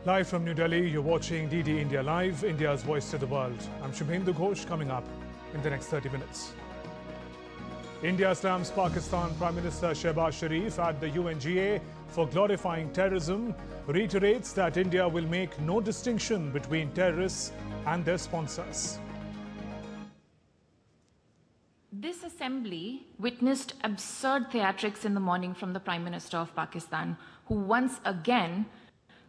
Live from New Delhi, you're watching DD India Live, India's voice to the world. I'm Shubhendu Ghosh, coming up in the next 30 minutes. India slams Pakistan Prime Minister Shehbaz Sharif at the UNGA for glorifying terrorism, reiterates that India will make no distinction between terrorists and their sponsors. This assembly witnessed absurd theatrics in the morning from the Prime Minister of Pakistan, who once again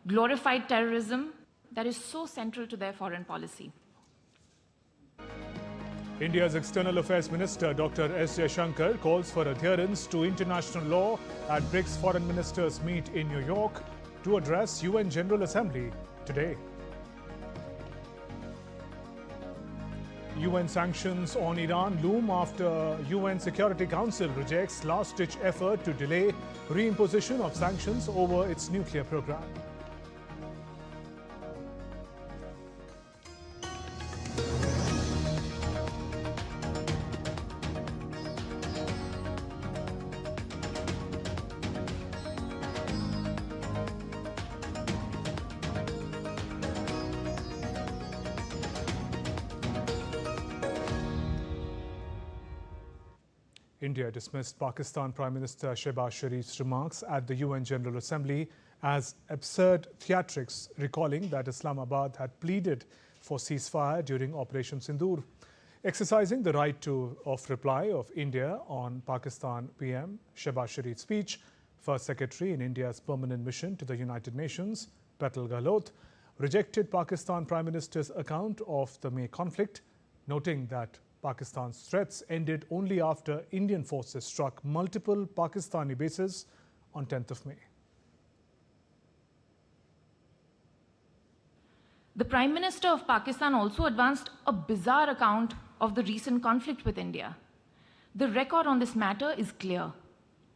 glorified terrorism that is so central to their foreign policy. India's External Affairs Minister Dr. S. Jaishankar calls for adherence to international law at BRICS foreign ministers meet in New York to address UN General Assembly today. UN sanctions on Iran loom after UN Security Council rejects last-ditch effort to delay reimposition of sanctions over its nuclear program. India dismissed Pakistan Prime Minister Shehbaz Sharif's remarks at the UN General Assembly as absurd theatrics, recalling that Islamabad had pleaded for ceasefire during Operation Sindoor. Exercising the right of reply of India on Pakistan PM Shehbaz Sharif's speech, First Secretary in India's permanent mission to the United Nations, Petal Gahlot, rejected Pakistan Prime Minister's account of the May conflict, noting that Pakistan's threats ended only after Indian forces struck multiple Pakistani bases on 10th of May. The Prime Minister of Pakistan also advanced a bizarre account of the recent conflict with India. The record on this matter is clear.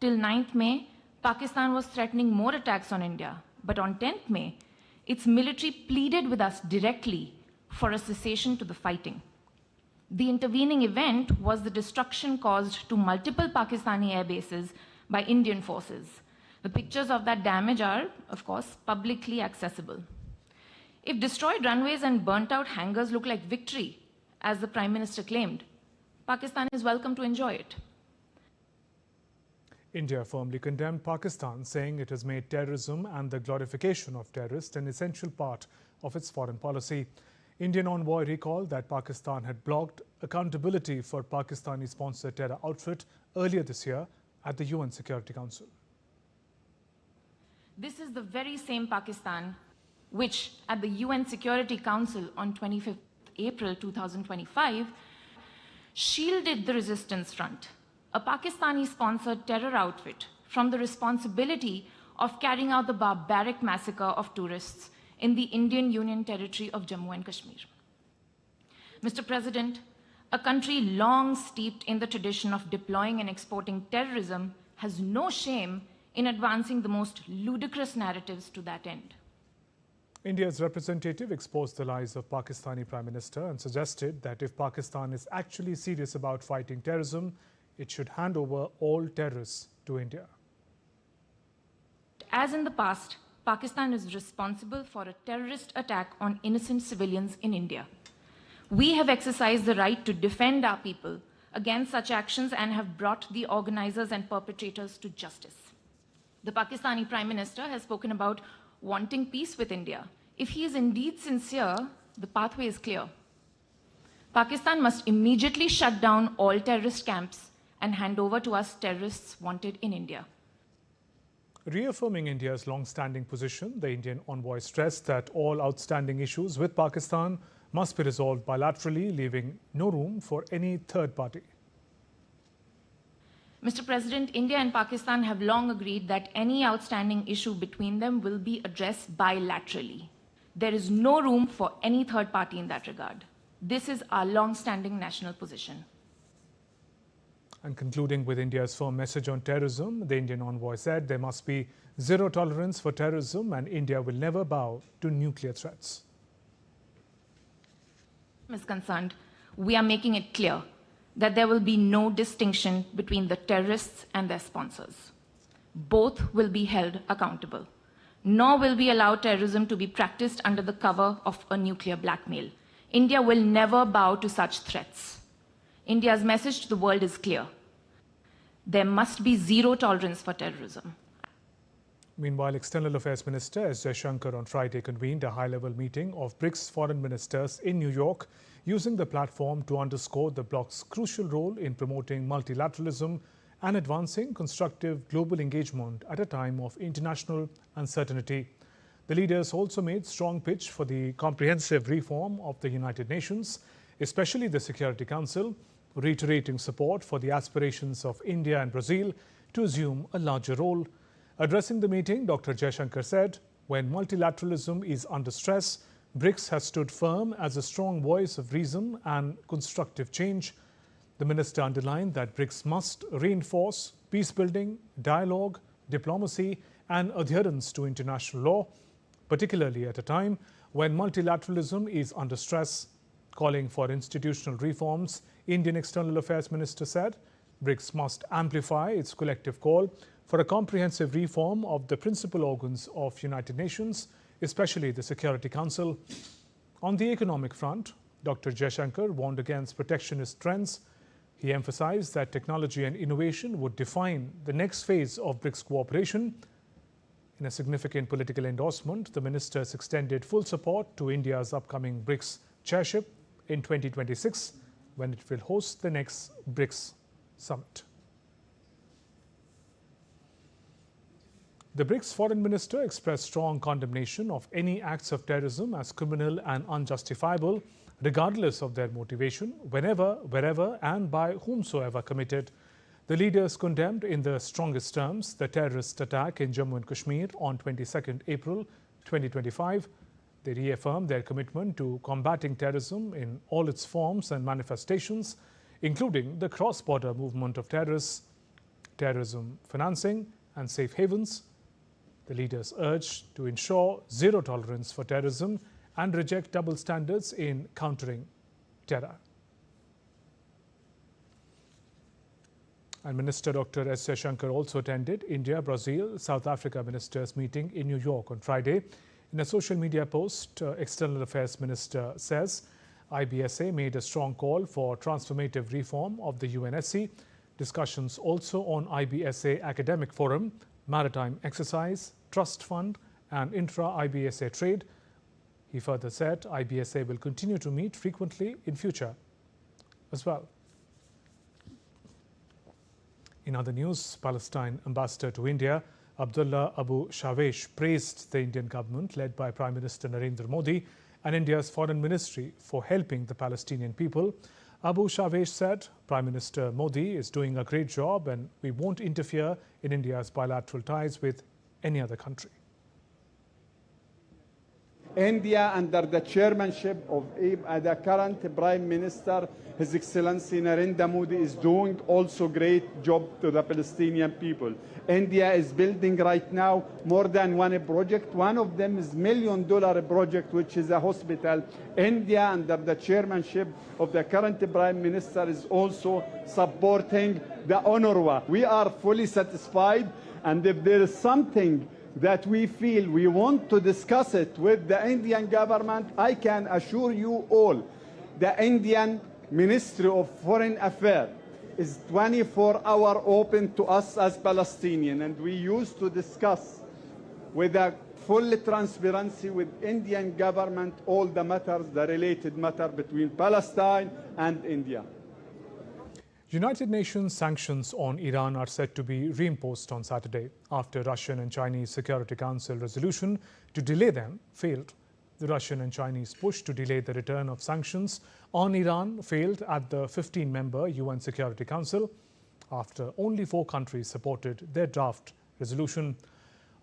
Till 9th May, Pakistan was threatening more attacks on India. But on 10th May, its military pleaded with us directly for a cessation to the fighting. The intervening event was the destruction caused to multiple Pakistani air bases by Indian forces. The pictures of that damage are, of course, publicly accessible. If destroyed runways and burnt out hangars look like victory, as the Prime Minister claimed, Pakistan is welcome to enjoy it. India firmly condemned Pakistan, saying it has made terrorism and the glorification of terrorists an essential part of its foreign policy. Indian envoy recalled that Pakistan had blocked accountability for Pakistani-sponsored terror outfit earlier this year at the UN Security Council. This is the very same Pakistan which, at the UN Security Council on 25th April 2025, shielded the Resistance Front, a Pakistani-sponsored terror outfit, from the responsibility of carrying out the barbaric massacre of tourists in the Indian Union territory of Jammu and Kashmir. Mr. President, a country long steeped in the tradition of deploying and exporting terrorism has no shame in advancing the most ludicrous narratives to that end. India's representative exposed the lies of Pakistani Prime Minister and suggested that if Pakistan is actually serious about fighting terrorism, it should hand over all terrorists to India. As in the past, Pakistan is responsible for a terrorist attack on innocent civilians in India. We have exercised the right to defend our people against such actions and have brought the organizers and perpetrators to justice. The Pakistani Prime Minister has spoken about wanting peace with India. If he is indeed sincere, the pathway is clear. Pakistan must immediately shut down all terrorist camps and hand over to us terrorists wanted in India. Reaffirming India's long-standing position, the Indian envoy stressed that all outstanding issues with Pakistan must be resolved bilaterally, leaving no room for any third party. Mr. President, India and Pakistan have long agreed that any outstanding issue between them will be addressed bilaterally. There is no room for any third party in that regard. This is our long-standing national position. And concluding with India's firm message on terrorism, the Indian envoy said there must be zero tolerance for terrorism and India will never bow to nuclear threats. Is concerned, we are making it clear that there will be no distinction between the terrorists and their sponsors. Both will be held accountable. nor will we allow terrorism to be practiced under the cover of a nuclear blackmail. India will never bow to such threats. India's message to the world is clear. There must be zero tolerance for terrorism. Meanwhile, External Affairs Minister S. Jaishankar on Friday convened a high-level meeting of BRICS foreign ministers in New York, using the platform to underscore the bloc's crucial role in promoting multilateralism and advancing constructive global engagement at a time of international uncertainty. The leaders also made strong pitch for the comprehensive reform of the United Nations, especially the Security Council, reiterating support for the aspirations of India and Brazil to assume a larger role. Addressing the meeting, Dr. Jaishankar said, when multilateralism is under stress, BRICS has stood firm as a strong voice of reason and constructive change. The minister underlined that BRICS must reinforce peace-building, dialogue, diplomacy and adherence to international law, particularly at a time when multilateralism is under stress. Calling for institutional reforms, Indian External Affairs Minister said, BRICS must amplify its collective call for a comprehensive reform of the principal organs of United Nations, especially the Security Council. On the economic front, Dr. Jaishankar warned against protectionist trends. He emphasized that technology and innovation would define the next phase of BRICS cooperation. In a significant political endorsement, the ministers extended full support to India's upcoming BRICS chairship in 2026, when it will host the next BRICS summit. The BRICS foreign minister expressed strong condemnation of any acts of terrorism as criminal and unjustifiable, regardless of their motivation, whenever, wherever and by whomsoever committed. The leaders condemned in the strongest terms the terrorist attack in Jammu and Kashmir on 22nd April 2025. They reaffirmed their commitment to combating terrorism in all its forms and manifestations, including the cross-border movement of terrorists, terrorism financing and safe havens. The leaders urged to ensure zero tolerance for terrorism and reject double standards in countering terror. And Minister Dr. S. Jaishankar also attended India, Brazil, South Africa ministers' meeting in New York on Friday. In a social media post, External Affairs Minister says IBSA made a strong call for transformative reform of the UNSC. Discussions also on IBSA Academic Forum, Maritime Exercise, Trust Fund and intra-IBSA trade. He further said IBSA will continue to meet frequently in future as well. In other news, Palestine ambassador to India, Abdullah Abu Shawesh, praised the Indian government led by Prime Minister Narendra Modi and India's foreign ministry for helping the Palestinian people. Abu Shawesh said, Prime Minister Modi is doing a great job and we won't interfere in India's bilateral ties with any other country. India, under the chairmanship of the current Prime Minister, His Excellency Narendra Modi, is doing also great job to the Palestinian people. India is building right now more than one project. One of them is $1 million project, which is a hospital. India, under the chairmanship of the current Prime Minister, is also supporting the UNRWA. We are fully satisfied, and if there is something that we feel we want to discuss it with the Indian government, I can assure you all, the Indian Ministry of Foreign Affairs is 24-hour open to us as Palestinian, and we used to discuss with a full transparency with Indian government all the matters, the related matter between Palestine and India. United Nations sanctions on Iran are set to be reimposed on Saturday after Russian and Chinese Security Council resolution to delay them failed. The Russian and Chinese push to delay the return of sanctions on Iran failed at the 15-member UN Security Council after only 4 countries supported their draft resolution.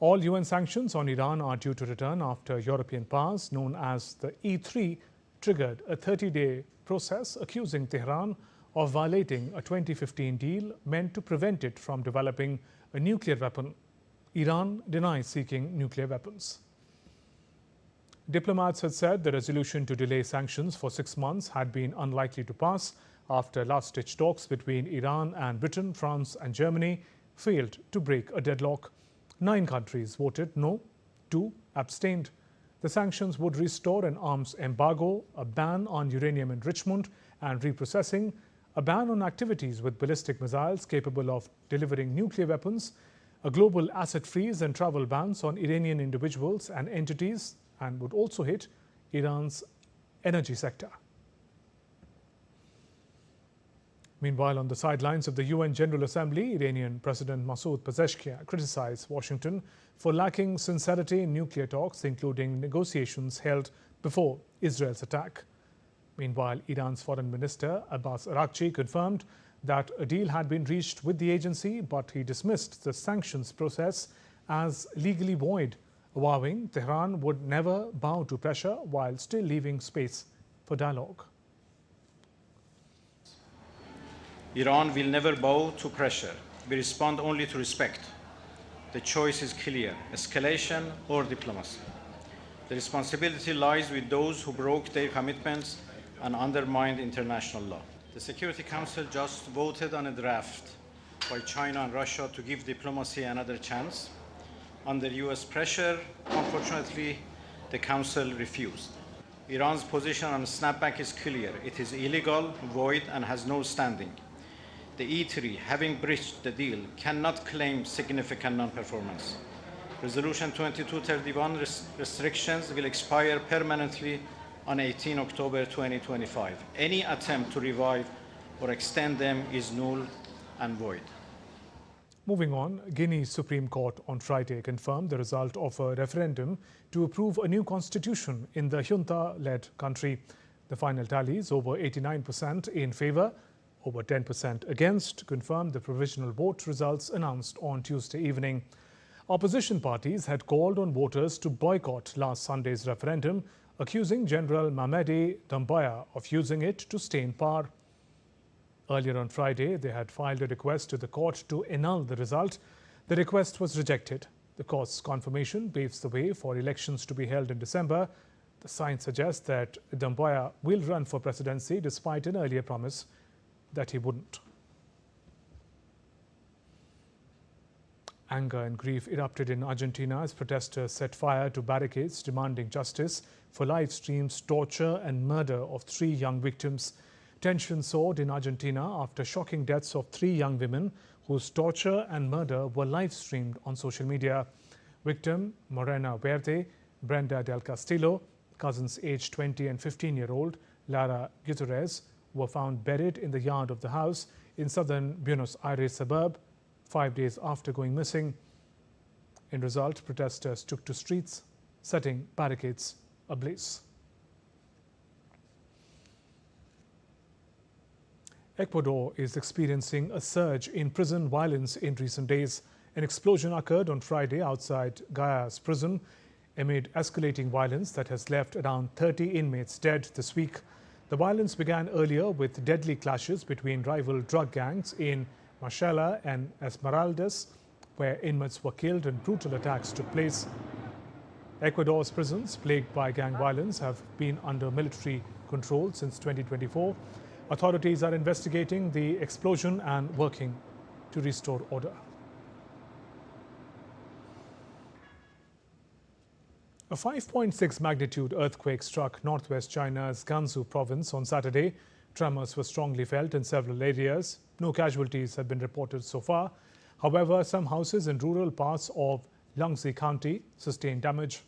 All UN sanctions on Iran are due to return after European powers known as the E3 triggered a 30-day process accusing Tehran of violating a 2015 deal meant to prevent it from developing a nuclear weapon. Iran denies seeking nuclear weapons. Diplomats had said the resolution to delay sanctions for 6 months had been unlikely to pass after last-ditch talks between Iran and Britain, France and Germany failed to break a deadlock. 9 countries voted no, 2 abstained. The sanctions would restore an arms embargo, a ban on uranium enrichment and reprocessing, a ban on activities with ballistic missiles capable of delivering nuclear weapons, a global asset freeze and travel bans on Iranian individuals and entities, and would also hit Iran's energy sector. Meanwhile, on the sidelines of the UN General Assembly, Iranian President Masoud Pezeshkian criticized Washington for lacking sincerity in nuclear talks, including negotiations held before Israel's attack. Meanwhile, Iran's Foreign Minister Abbas Araghchi confirmed that a deal had been reached with the agency, but he dismissed the sanctions process as legally void, vowing Tehran would never bow to pressure while still leaving space for dialogue. Iran will never bow to pressure. We respond only to respect. The choice is clear: escalation or diplomacy. The responsibility lies with those who broke their commitments and undermined international law. The Security Council just voted on a draft by China and Russia to give diplomacy another chance. Under US pressure, unfortunately, the Council refused. Iran's position on snapback is clear. It is illegal, void, and has no standing. The E3, having breached the deal, cannot claim significant non-performance. Resolution 2231 restrictions will expire permanently on 18 October 2025. Any attempt to revive or extend them is null and void. Moving on, Guinea's Supreme Court on Friday confirmed the result of a referendum to approve a new constitution in the junta-led country. The final tallies, over 89% in favour, over 10% against, confirmed the provisional vote results announced on Tuesday evening. Opposition parties had called on voters to boycott last Sunday's referendum, accusing General Mamadi Doumbouya of using it to stay in power. Earlier on Friday, they had filed a request to the court to annul the result. The request was rejected. The court's confirmation paves the way for elections to be held in December. The signs suggest that Doumbouya will run for presidency despite an earlier promise that he wouldn't. Anger and grief erupted in Argentina as protesters set fire to barricades demanding justice for live streams, torture and murder of 3 young victims. Tension soared in Argentina after shocking deaths of 3 young women whose torture and murder were live streamed on social media. Victim Morena Verde, Brenda del Castillo, cousins aged 20 and 15-year-old Lara Gutierrez, were found buried in the yard of the house in southern Buenos Aires suburb 5 days after going missing. In result, protesters took to streets, setting barricades ablaze. Ecuador is experiencing a surge in prison violence in recent days. An explosion occurred on Friday outside Gaya's prison amid escalating violence that has left around 30 inmates dead this week. The violence began earlier with deadly clashes between rival drug gangs in Machala and Esmeraldas, where inmates were killed and brutal attacks took place. Ecuador's prisons, plagued by gang violence, have been under military control since 2024. Authorities are investigating the explosion and working to restore order. A 5.6 magnitude earthquake struck northwest China's Gansu province on Saturday. Tremors were strongly felt in several areas. No casualties have been reported so far. However, some houses in rural parts of Yangtze County sustained damage.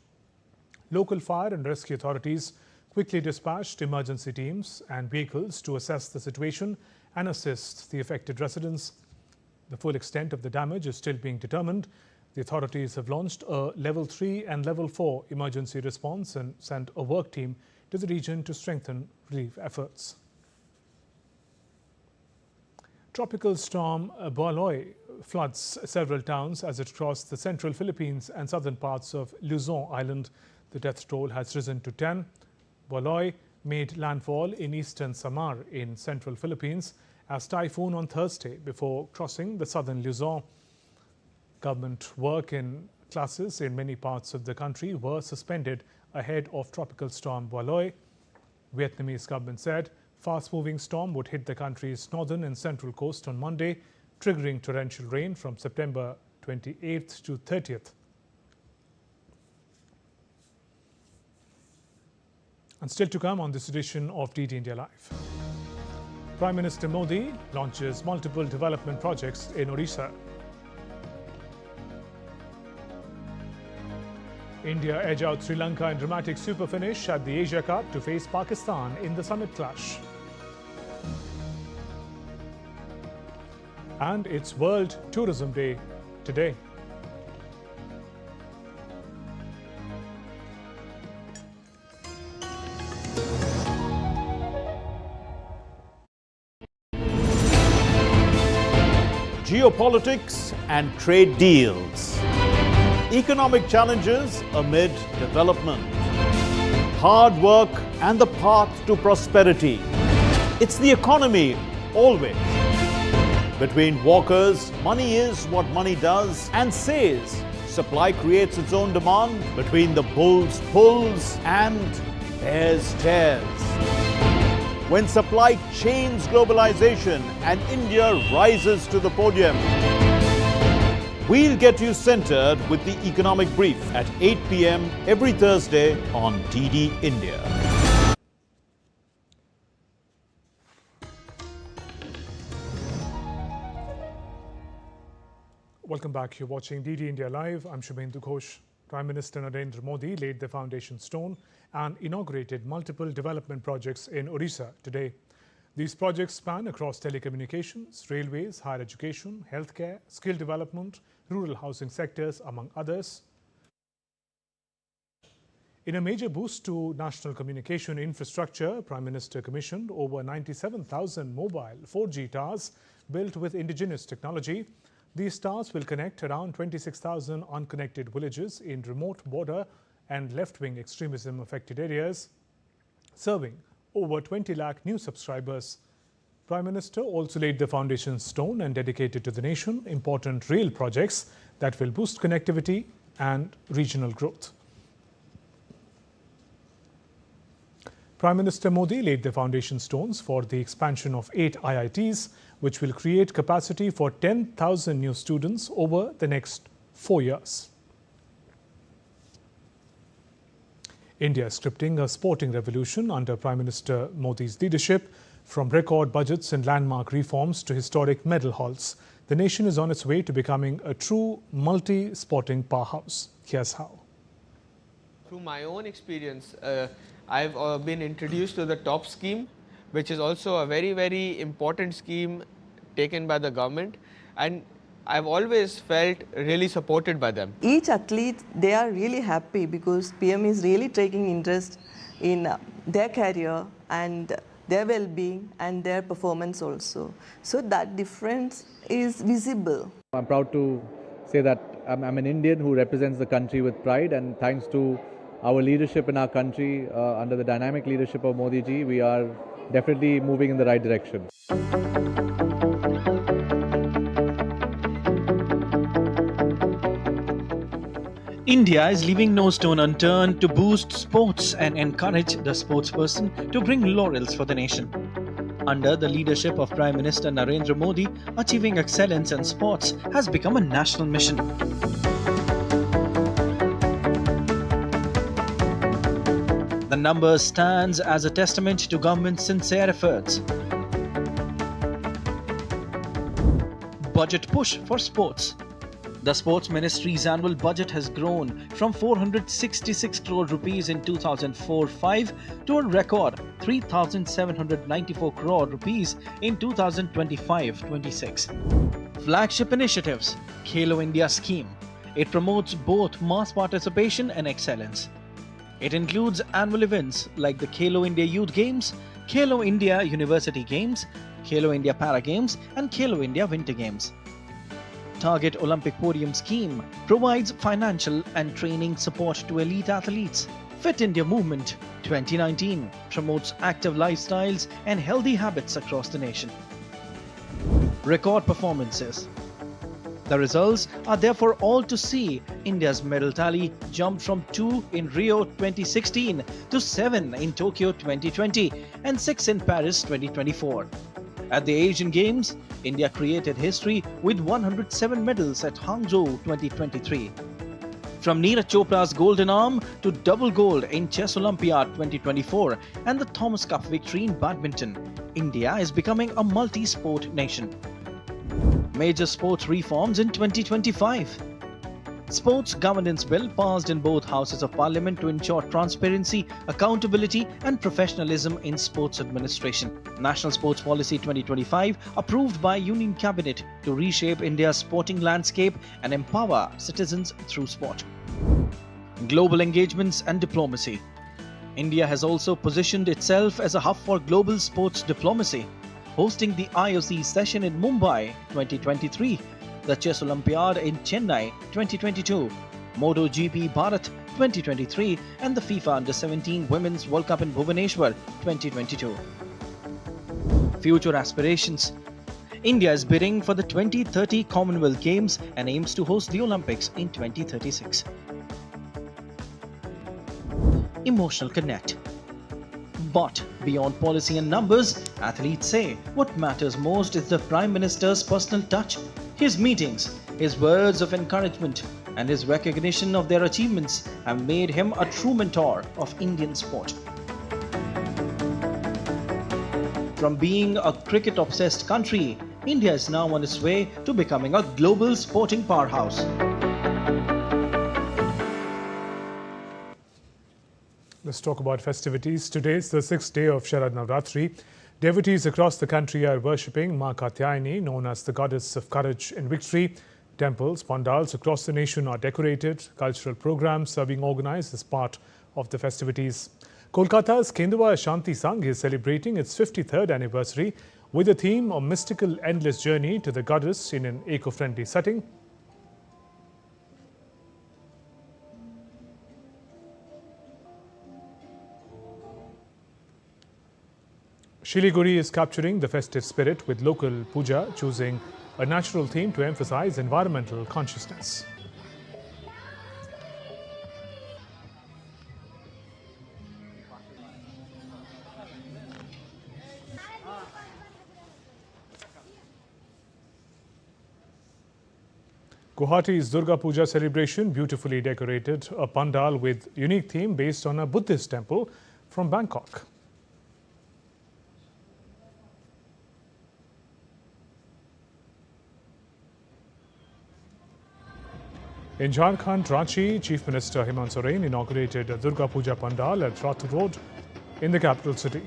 Local fire and rescue authorities quickly dispatched emergency teams and vehicles to assess the situation and assist the affected residents. The full extent of the damage is still being determined. The authorities have launched a Level 3 and Level 4 emergency response and sent a work team to the region to strengthen relief efforts. Tropical storm Boaloy floods several towns as it crossed the central Philippines and southern parts of Luzon Island. The death toll has risen to 10. Boaloy made landfall in eastern Samar in central Philippines as typhoon on Thursday before crossing the southern Luzon. Government work in classes in many parts of the country were suspended ahead of tropical storm Boaloy. Vietnamese government said fast-moving storm would hit the country's northern and central coast on Monday, triggering torrential rain from September 28th to 30th. And still to come on this edition of DD India Live. Prime Minister Modi launches multiple development projects in Odisha. India edge out Sri Lanka in dramatic super finish at the Asia Cup to face Pakistan in the summit clash. And it's World Tourism Day today. Geopolitics and trade deals. Economic challenges amid development. Hard work and the path to prosperity. It's the economy always. Between walkers, money is what money does and says. Supply creates its own demand. Between the bulls pulls and bears tears. When supply chains globalization and India rises to the podium. We'll get you centered with the economic brief at 8 p.m. every Thursday on DD India. Welcome back. You're watching DD India Live. I'm Shubhendu Ghosh. Prime Minister Narendra Modi laid the foundation stone and inaugurated multiple development projects in Odisha today. These projects span across telecommunications, railways, higher education, healthcare, skill development, rural housing sectors, among others. In a major boost to national communication infrastructure, Prime Minister commissioned over 97,000 mobile 4G towers built with indigenous technology. These towers will connect around 26,000 unconnected villages in remote border and left-wing extremism affected areas, serving over 20 lakh new subscribers. Prime Minister also laid the foundation stone and dedicated to the nation important rail projects that will boost connectivity and regional growth. Prime Minister Modi laid the foundation stones for the expansion of 8 IITs, which will create capacity for 10,000 new students over the next 4 years. India is scripting a sporting revolution under Prime Minister Modi's leadership. From record budgets and landmark reforms to historic medal hauls, the nation is on its way to becoming a true multi-sporting powerhouse. Here's how. Through my own experience, I've been introduced to the TOP scheme, which is also a very, very important scheme taken by the government, and I've always felt really supported by them. Each athlete, they are really happy because PM is really taking interest in their career and their well-being and their performance also. So that difference is visible. I'm proud to say that I'm an Indian who represents the country with pride, and thanks to our leadership in our country, under the dynamic leadership of Modi ji, we are definitely moving in the right direction. India is leaving no stone unturned to boost sports and encourage the sportsperson to bring laurels for the nation. Under the leadership of Prime Minister Narendra Modi, achieving excellence in sports has become a national mission. The number stands as a testament to government's sincere efforts. Budget push for sports. The Sports Ministry's annual budget has grown from 466 crore rupees in 2004-05 to a record 3,794 crore rupees in 2025-26. Flagship initiatives. Khelo India scheme. It promotes both mass participation and excellence. It includes annual events like the Khelo India Youth Games, Khelo India University Games, Khelo India Para Games and Khelo India Winter Games. Target Olympic Podium scheme provides financial and training support to elite athletes. Fit India Movement 2019 promotes active lifestyles and healthy habits across the nation. Record performances. The results are there for all to see. India's medal tally jumped from 2 in Rio 2016 to 7 in Tokyo 2020 and 6 in Paris 2024. At the Asian Games, India created history with 107 medals at Hangzhou 2023. From Neeraj Chopra's golden arm to double gold in Chess Olympiad 2024 and the Thomas Cup victory in badminton, India is becoming a multi-sport nation. Major sports reforms in 2025. Sports Governance Bill passed in both Houses of Parliament to ensure transparency, accountability and professionalism in sports administration. National Sports Policy 2025 approved by Union Cabinet to reshape India's sporting landscape and empower citizens through sport. Global engagements and diplomacy. India has also positioned itself as a hub for global sports diplomacy, hosting the IOC session in Mumbai 2023, the Chess Olympiad in Chennai 2022, MotoGP Bharat 2023 and the FIFA Under-17 Women's World Cup in Bhubaneswar 2022. Future aspirations. India is bidding for the 2030 Commonwealth Games and aims to host the Olympics in 2036. Emotional connect. But beyond policy and numbers, athletes say what matters most is the Prime Minister's personal touch. His meetings, his words of encouragement and his recognition of their achievements have made him a true mentor of Indian sport. From being a cricket-obsessed country, India is now on its way to becoming a global sporting powerhouse. Let's talk about festivities. Today is the 6th day of Sharad Navratri. Devotees across the country are worshipping Ma Katyayani, known as the goddess of courage and victory. Temples, pandals across the nation are decorated. Cultural programs are being organized as part of the festivities. Kolkata's Kendua Shanti Sangh is celebrating its 53rd anniversary with the theme of mystical endless journey to the goddess in an eco-friendly setting. Shiliguri is capturing the festive spirit with local puja, choosing a natural theme to emphasize environmental consciousness. Guwahati's Durga Puja celebration beautifully decorated a pandal with unique theme based on a Buddhist temple from Bangkok. In Jharkhand, Ranchi, Chief Minister Hemant Soren inaugurated a Durga Puja Pandal at Rath Road in the capital city.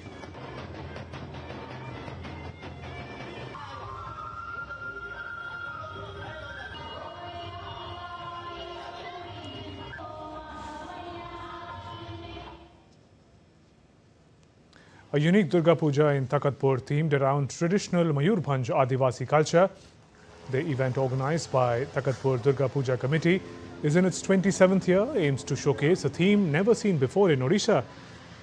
A unique Durga Puja in Takatpur themed around traditional Mayurbhanj Adivasi culture. The event, organized by Takatpur Durga Puja Committee, is in its 27th year, aims to showcase a theme never seen before in Odisha.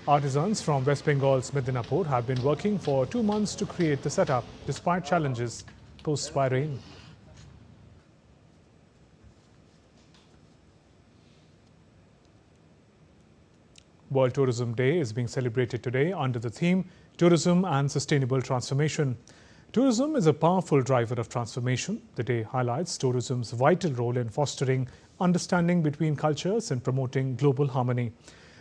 Artisans from West Bengal's Medinapur have been working for 2 months to create the setup, despite challenges posed by rain. World Tourism Day is being celebrated today under the theme Tourism and Sustainable Transformation. Tourism is a powerful driver of transformation. The day highlights tourism's vital role in fostering understanding between cultures and promoting global harmony.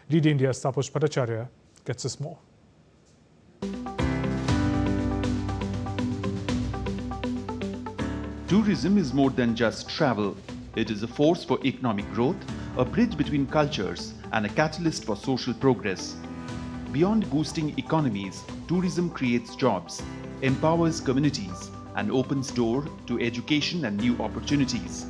DD India's Taposh Bhattacharya gets us more. Tourism is more than just travel. It is a force for economic growth, a bridge between cultures, and a catalyst for social progress. Beyond boosting economies, tourism creates jobs, empowers communities, and opens doors to education and new opportunities.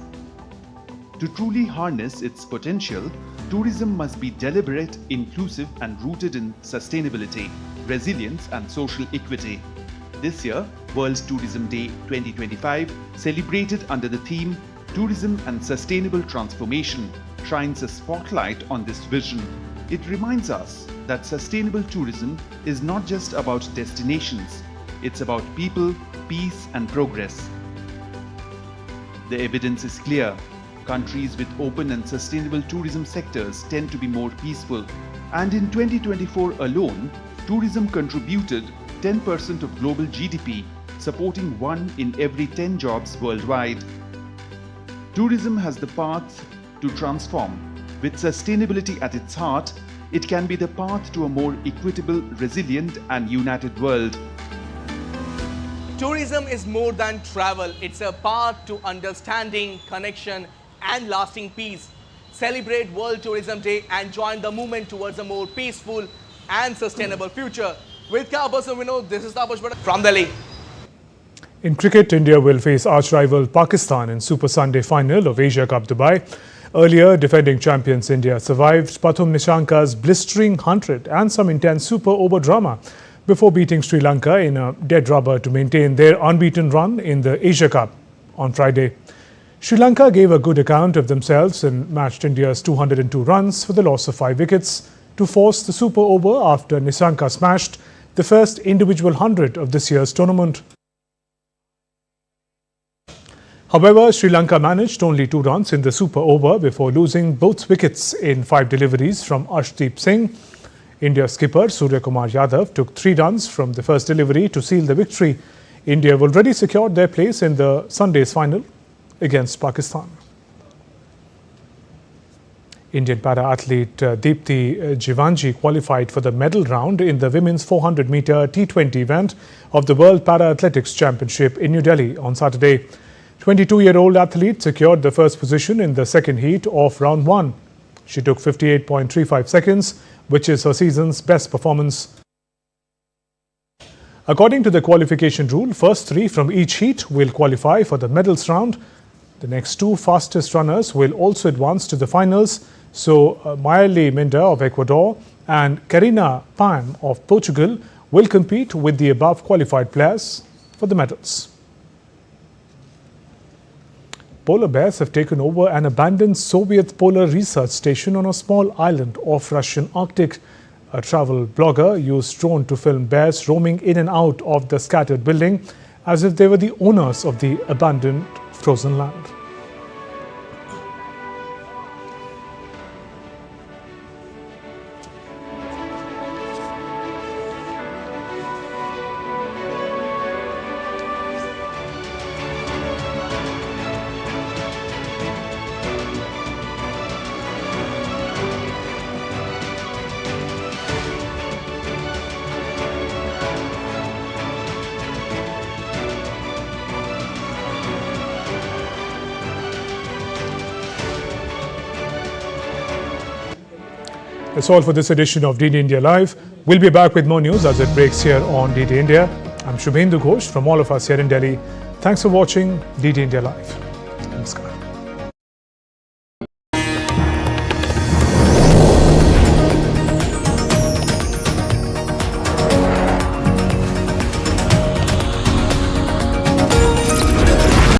To truly harness its potential, tourism must be deliberate, inclusive, and rooted in sustainability, resilience, and social equity. This year, World Tourism Day 2025, celebrated under the theme Tourism and Sustainable Transformation, shines a spotlight on this vision. It reminds us that sustainable tourism is not just about destinations, it's about people, peace, and progress. The evidence is clear. Countries with open and sustainable tourism sectors tend to be more peaceful. And in 2024 alone, tourism contributed 10% of global GDP, supporting 1 in every 10 jobs worldwide. Tourism has the path to transform. With sustainability at its heart, it can be the path to a more equitable, resilient and united world. Tourism is more than travel. It's a path to understanding, connection and lasting peace. Celebrate World Tourism Day and join the movement towards a more peaceful and sustainable future. With camera person Vinod, this is Tapash Bhatt from Delhi. In cricket, India will face arch-rival Pakistan in Super Sunday final of Asia Cup Dubai. Earlier, defending champions India survived Pathum Nishanka's blistering 100 and some intense super over drama before beating Sri Lanka in a dead rubber to maintain their unbeaten run in the Asia Cup on Friday. Sri Lanka gave a good account of themselves and matched India's 202 runs for the loss of 5 wickets to force the super over after Nishanka smashed the first individual 100 of this year's tournament. However, Sri Lanka managed only 2 runs in the super over before losing both wickets in 5 deliveries from Arshdeep Singh. India skipper Surya Kumar Yadav took 3 runs from the first delivery to seal the victory. India have already secured their place in the Sunday's final against Pakistan. Indian para-athlete Deepti Jivanji qualified for the medal round in the women's 400-meter T20 event of the World Para-Athletics Championship in New Delhi on Saturday. 22-year-old athlete secured the first position in the second heat of round 1. She took 58.35 seconds, which is her season's best performance. According to the qualification rule, first 3 from each heat will qualify for the medals round. The next 2 fastest runners will also advance to the finals. So, Mayali Minda of Ecuador and Karina Pam of Portugal will compete with the above qualified players for the medals. Polar bears have taken over an abandoned Soviet polar research station on a small island off Russian Arctic. A travel blogger used drone to film bears roaming in and out of the scattered building as if they were the owners of the abandoned frozen land. That's all for this edition of DD India Live. We'll be back with more news as it breaks here on DD India. I'm Shubhendu Ghosh from all of us here in Delhi. Thanks for watching DD India Live.